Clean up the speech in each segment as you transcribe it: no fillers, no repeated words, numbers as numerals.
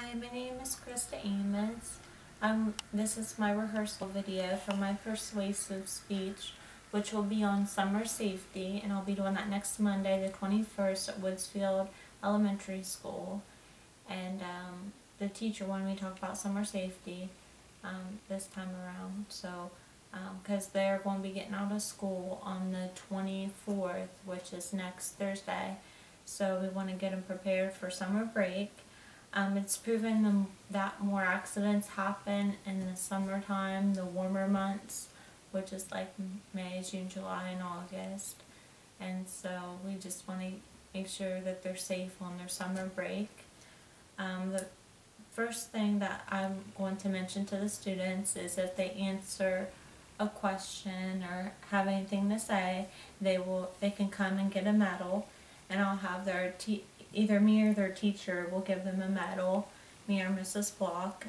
Hi, my name is Krista Amos. This is my rehearsal video for my persuasive speech, which will be on summer safety, and I'll be doing that next Monday, the 21st, at Woodsfield Elementary School. And the teacher wanted me to talk about summer safety this time around. So, because they're going to be getting out of school on the 24th, which is next Thursday. So we want to get them prepared for summer break. It's proven that more accidents happen in the summertime, the warmer months, which is like May, June, July, and August. And so we just want to make sure that they're safe on their summer break. The first thing that I'm going to mention to the students is if they answer a question or have anything to say, they can come and get a medal, and I'll have either me or their teacher will give them a medal, me or Mrs. Block.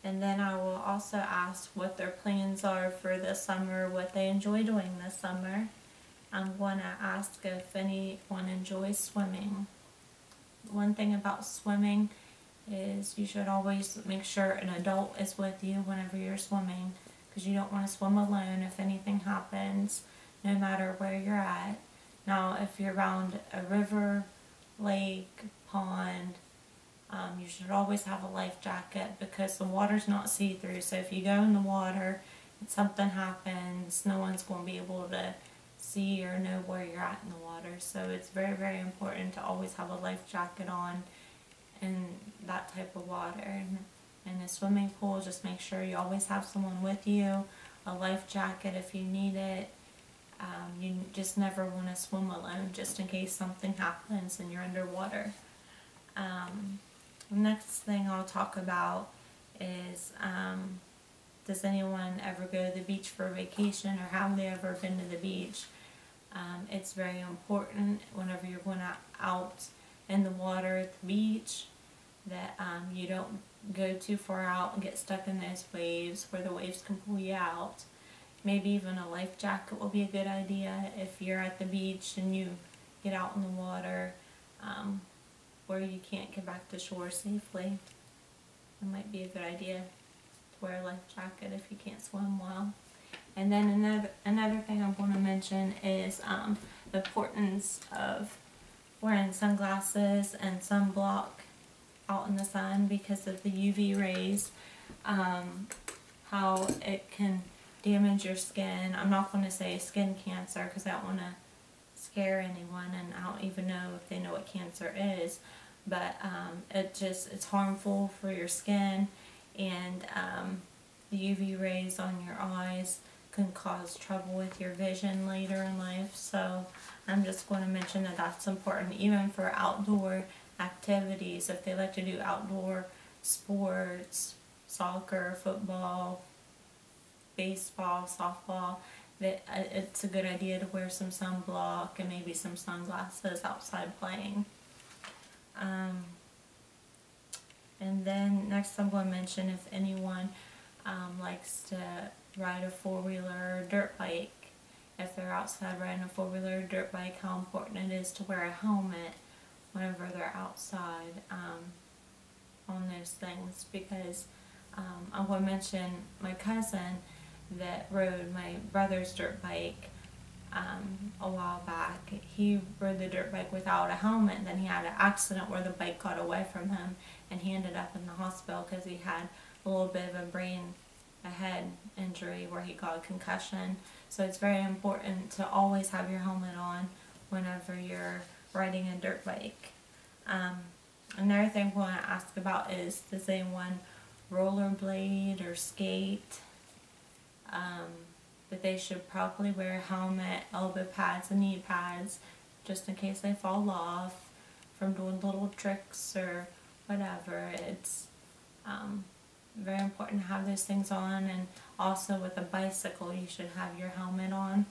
And then I will also ask what their plans are for this summer, what they enjoy doing this summer. I'm going to ask if anyone enjoys swimming. One thing about swimming is you should always make sure an adult is with you whenever you're swimming, because you don't want to swim alone if anything happens, no matter where you're at. Now, if you're around a river, lake, pond, you should always have a life jacket, because the water's not see-through. So if you go in the water and something happens, no one's going to be able to see or know where you're at in the water. So it's very, very important to always have a life jacket on in that type of water. And in a swimming pool, just make sure you always have someone with you, a life jacket if you need it. You just never want to swim alone, just in case something happens and you're underwater. The next thing I'll talk about is, does anyone ever go to the beach for a vacation, or have they ever been to the beach? It's very important whenever you're going out in the water at the beach that you don't go too far out and get stuck in those waves where the waves can pull you out. Maybe even a life jacket will be a good idea if you're at the beach and you get out in the water where you can't get back to shore safely. It might be a good idea to wear a life jacket if you can't swim well. And then another thing I'm going to mention is the importance of wearing sunglasses and sunblock out in the sun because of the UV rays, how it can damage your skin. I'm not going to say skin cancer because I don't want to scare anyone, and I don't even know if they know what cancer is, but it's harmful for your skin, and the UV rays on your eyes can cause trouble with your vision later in life. So I'm just going to mention that that's important even for outdoor activities. If they like to do outdoor sports, soccer, football, baseball, softball, it's a good idea to wear some sunblock and maybe some sunglasses outside playing. And then next I'm going to mention if anyone likes to ride a four-wheeler or dirt bike. If they're outside riding a four-wheeler or dirt bike, how important it is to wear a helmet whenever they're outside on those things, because I'm going to mention my cousin that rode my brother's dirt bike a while back. He rode the dirt bike without a helmet, and then he had an accident where the bike got away from him, and he ended up in the hospital because he had a little bit of a head injury where he got a concussion. So it's very important to always have your helmet on whenever you're riding a dirt bike. Another thing I want to ask about is, does anyone rollerblade or skate? But they should probably wear a helmet, elbow pads, and knee pads just in case they fall off from doing little tricks or whatever. It's very important to have those things on. And also with a bicycle, you should have your helmet on,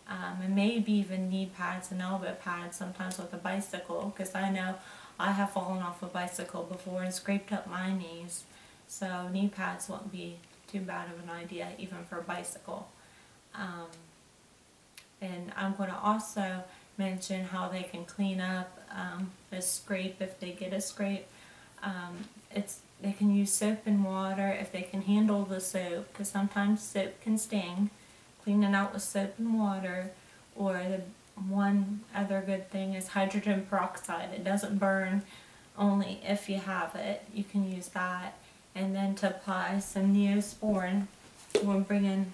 and maybe even knee pads and elbow pads sometimes with a bicycle, because I know I have fallen off a bicycle before and scraped up my knees. So knee pads wouldn't be too bad of an idea even for a bicycle. And I'm going to also mention how they can clean up a scrape if they get a scrape. They can use soap and water if they can handle the soap, because sometimes soap can sting. Clean it out with soap and water. Or the one other good thing is hydrogen peroxide. It doesn't burn, only if you have it. You can use that. And then to apply some Neosporin, we'll bring in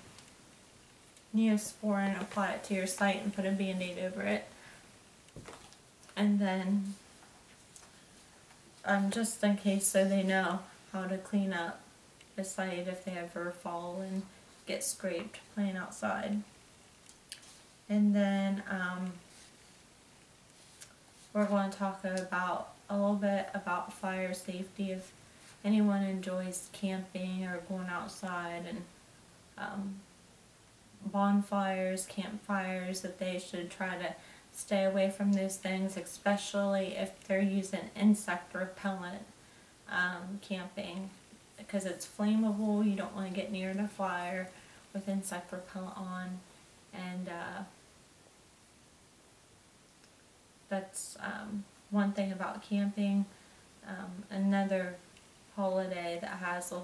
Neosporin, apply it to your site and put a Band-Aid over it. And then just in case, so they know how to clean up the site if they ever fall and get scraped playing outside. And then we're going to talk about a little bit about fire safety. If anyone enjoys camping or going outside, and bonfires, campfires, that they should try to stay away from those things, especially if they're using insect repellent camping, because it's flammable. You don't want to get near the fire with insect repellent on. And that's one thing about camping. Another holiday that has a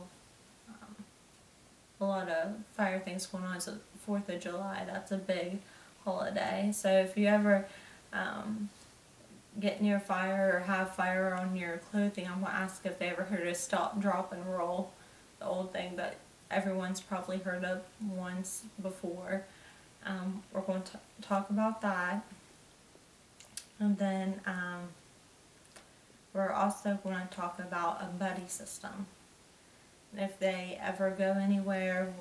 lot of fire things going on is the 4th of July. That's a big holiday. So if you ever get near fire or have fire on your clothing, I'm going to ask if they ever heard of stop, drop, and roll, the old thing that everyone's probably heard of once before. We're going to talk about that. And then we're also going to talk about a buddy system. If they ever go anywhere,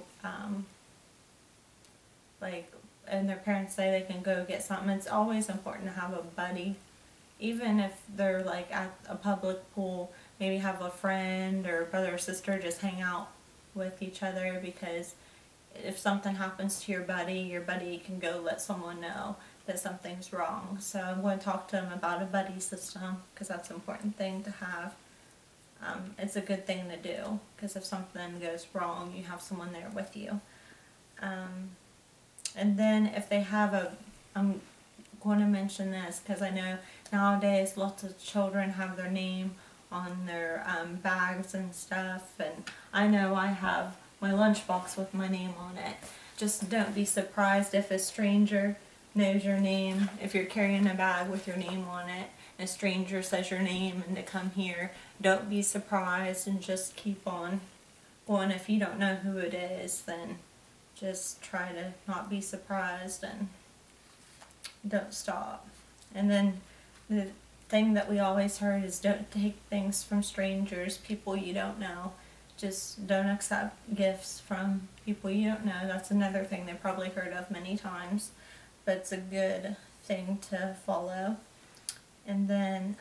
and their parents say they can go get something, it's always important to have a buddy. Even if they're like at a public pool, maybe have a friend or brother or sister just hang out with each other, because if something happens to your buddy can go let someone know that something's wrong. So I'm going to talk to them about a buddy system, because that's an important thing to have. It's a good thing to do, because if something goes wrong, you have someone there with you. And then if they have I'm going to mention this because I know nowadays lots of children have their name on their bags and stuff, and I know I have my lunchbox with my name on it. Just don't be surprised if a stranger knows your name. If you're carrying a bag with your name on it and a stranger says your name and they come here, don't be surprised and just keep on going. If you don't know who it is, then just try to not be surprised and don't stop. And then the thing that we always heard is don't take things from strangers, people you don't know. Just don't accept gifts from people you don't know. That's another thing they probably heard of many times, but it's a good thing to follow. And then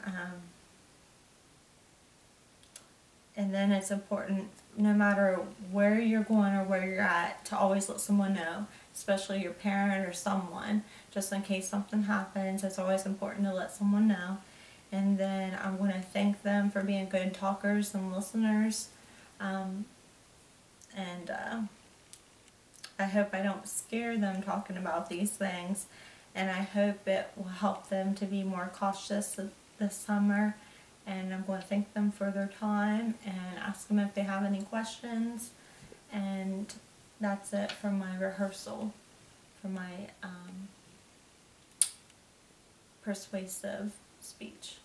it's important, no matter where you're going or where you're at, to always let someone know, especially your parent or someone, just in case something happens. It's always important to let someone know. And then I'm going to thank them for being good talkers and listeners. I hope I don't scare them talking about these things, and I hope it will help them to be more cautious this summer. And I'm going to thank them for their time and ask them if they have any questions. And that's it for my rehearsal, for my persuasive speech.